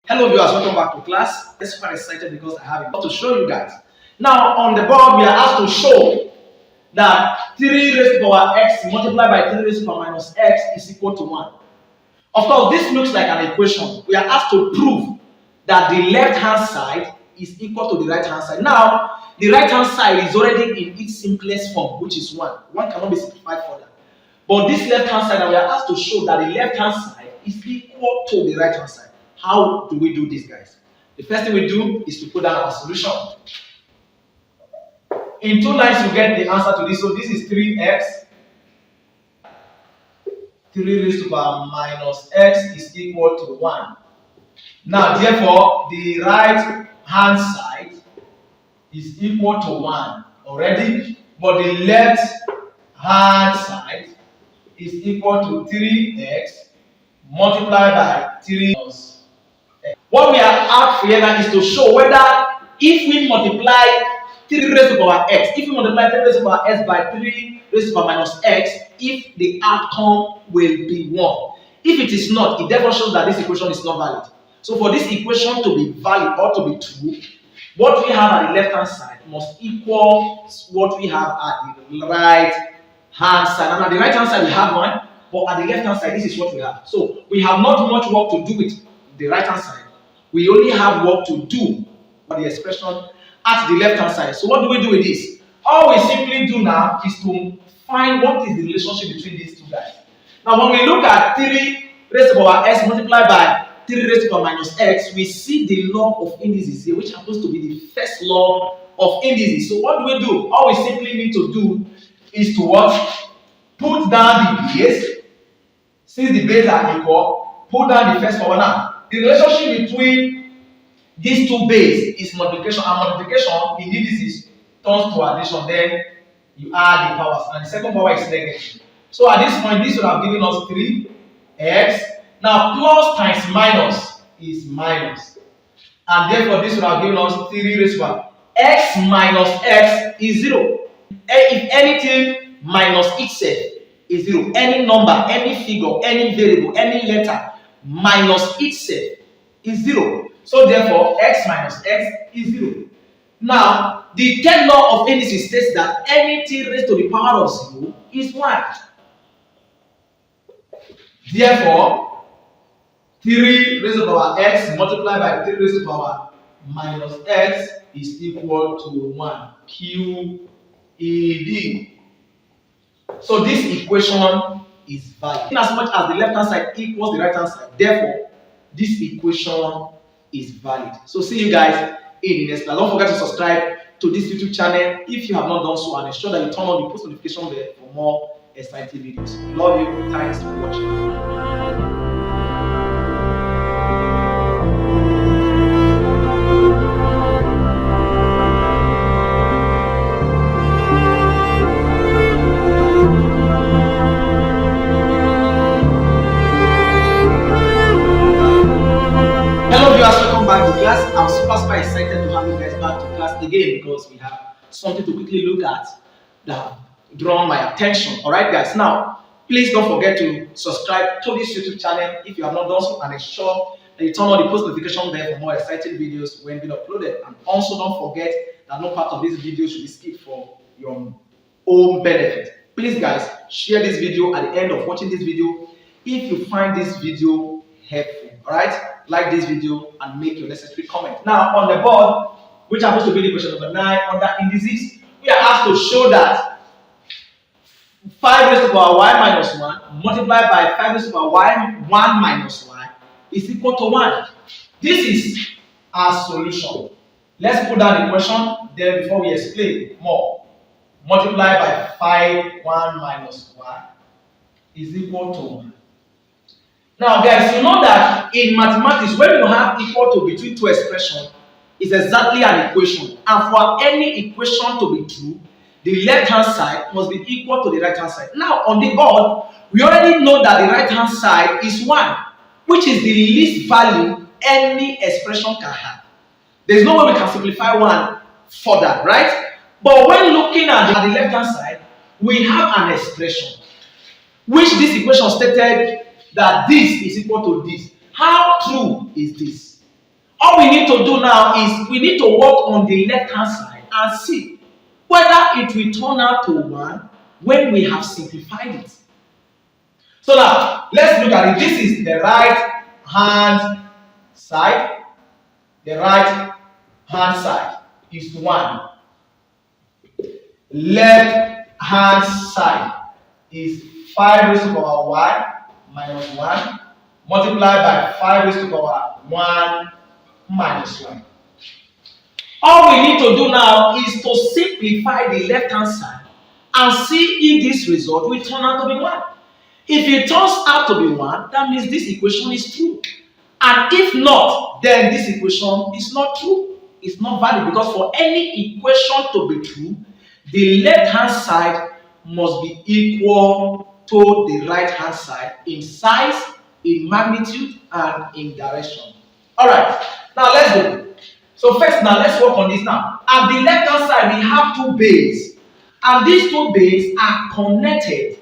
Hello viewers, welcome back to class. I'm super excited because I have a lot to show you guys. Now on the board we are asked to show that 3 raised to the power x multiplied by 3 raised to the power minus x is equal to 1. Of course, this looks like an equation. We are asked to prove that the left hand side is equal to the right hand side. Now, the right hand side is already in its simplest form, which is 1. 1 cannot be simplified further. But this left hand side, we are asked to show that the left hand side is equal to the right hand side. How do we do this, guys? The first thing we do is to put down our solution. In 2 lines, you get the answer to this. So this is 3x. 3 raised to the power minus x is equal to 1. Now, therefore, the right hand side is equal to 1 already, but the left hand side is equal to 3x multiplied by 3 minus x. What we are after here now is to show whether if we multiply 3 raised to the power x, if we multiply 3 raised to the power x by 3 raised to the power minus x, if the outcome will be 1. If it is not, it therefore shows that this equation is not valid. So for this equation to be valid or to be true, what we have at the left hand side must equal what we have at the right hand side. And at the right hand side we have 1, but at the left hand side this is what we have. So we have not much work to do with the right hand side. We only have work to do for the expression at the left hand side. So what do we do with this? All we simply do now is to find what is the relationship between these two guys. Now when we look at 3 raised to the power x multiplied by 3 raised to the power minus x, we see the law of indices here, which happens to be the first law of indices. So what do we do? All we simply need to do is to what? Put down the base. Since the base are equal, put down the first power. Now, the relationship between these two bases is multiplication, and multiplication in indices turns to addition. Then you add the powers, and the second power is negative. So at this point, this would have given us 3x. Now plus times minus is minus, and therefore this would have given us 3 raised to the power x minus x is 0. If anything minus itself is 0, any number, any figure, any variable, any letter minus itself is 0. So therefore x minus x is 0. Now the third law of indices states that anything raised to the power of 0 is 1. Therefore 3 raised to the power x multiplied by 3 raised to the power minus x is equal to 1. QED. So this equation is valid. In as much as the left hand side equals the right hand side, therefore this equation is valid. So see you guys in the next class. Don't forget to subscribe to this YouTube channel if you have not done so, and ensure that you turn on the post notification bell for more exciting videos. Love you. Thanks for watching. Welcome back to class. I'm super excited to have you guys back to class again because we have something to quickly look at that have drawn my attention. Alright guys, now please don't forget to subscribe to this YouTube channel if you have not done so, and ensure that you turn on the post notification bell for more exciting videos when being uploaded. And also don't forget that no part of this video should be skipped for your own benefit. Please guys, share this video at the end of watching this video if you find this video helpful. Alright, like this video and make your necessary comment. Now on the board, which happens to be the question number 9 under indices, we are asked to show that 5 raised to the power y minus 1 multiplied by 5 raised to the power y 1 minus y is equal to 1. This is our solution. Let's put down the question then before we explain more. Multiply by 5 1 minus y is equal to 1. Now guys, you know that in mathematics, when you have equal to between two expressions, it's exactly an equation. And for any equation to be true, the left hand side must be equal to the right hand side. Now on the board, we already know that the right hand side is 1, which is the least value any expression can have. There's no way we can simplify 1 further, right? But when looking at the left hand side, we have an expression which this equation stated that this is equal to this. How true is this? All we need to do now is we need to work on the left hand side and see whether it will turn out to 1 when we have simplified it. So now, let's look at it. This is the right hand side. The right hand side is 1. Left hand side is 5 raised to the power y minus 1 multiplied by 5 raised to the power 1 minus 1. All we need to do now is to simplify the left hand side and see if this result will turn out to be 1. If it turns out to be 1, that means this equation is true. And if not, then this equation is not true. It's not valid, because for any equation to be true, the left hand side must be equal to the right hand side in size, in magnitude, and in direction. Alright, now let's go. So first now let's work on this now. At the left hand side we have 2 bases, and these 2 bases are connected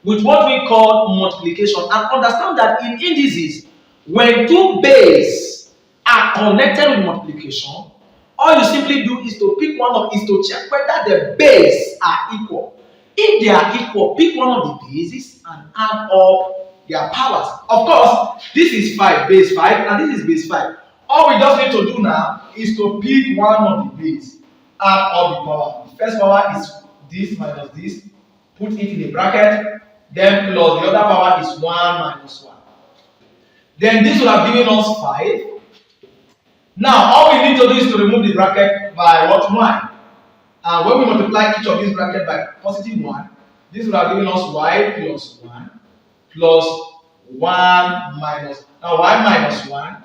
with what we call multiplication. And understand that in indices, when 2 bases are connected with multiplication, all you simply do is to pick one of is to check whether the bases are equal. If they are equal, pick one of the bases and add up their powers. Of course, this is 5, base 5, and this is base 5. All we just need to do now is to pick one of the bases, add up the power. The first power is this minus this, put it in a bracket, then plus the other power is 1 minus 1. Then this will have given us 5. Now all we need to do is to remove the bracket by what? 1. And when we multiply each of these brackets by positive 1, this will have given us y plus 1 plus 1 minus, now y minus 1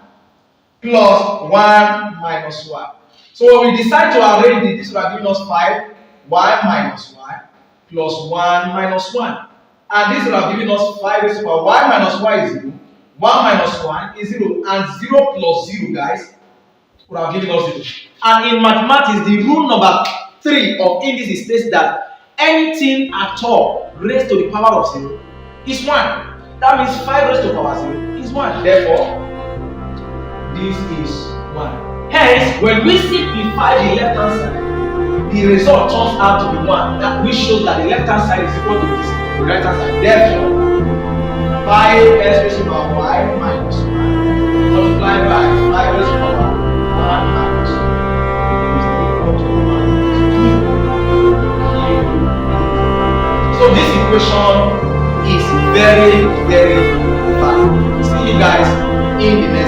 plus 1 minus 1. So when we decide to arrange it, this will have given us 5 y minus 1 plus 1 minus 1. And this will have given us 5 raised to the power y minus y is 0, 1 minus 1 is 0, and 0 plus 0, guys, would have given us 0. And in mathematics, the rule number 3 of indices states that anything at all raised to the power of 0 is 1. That means 5 raised to the power 0 is 1. Therefore, this is 1. Hence, when we simplify the left hand side, the result turns out to be 1. That which shows that the left hand side is equal to this, the right hand side. Therefore, 5s raised to the power y minus 1 multiplied by 5 raised to the power 1 minus 1 is equal to 1. So this equation is very, very valid. See you guys in the next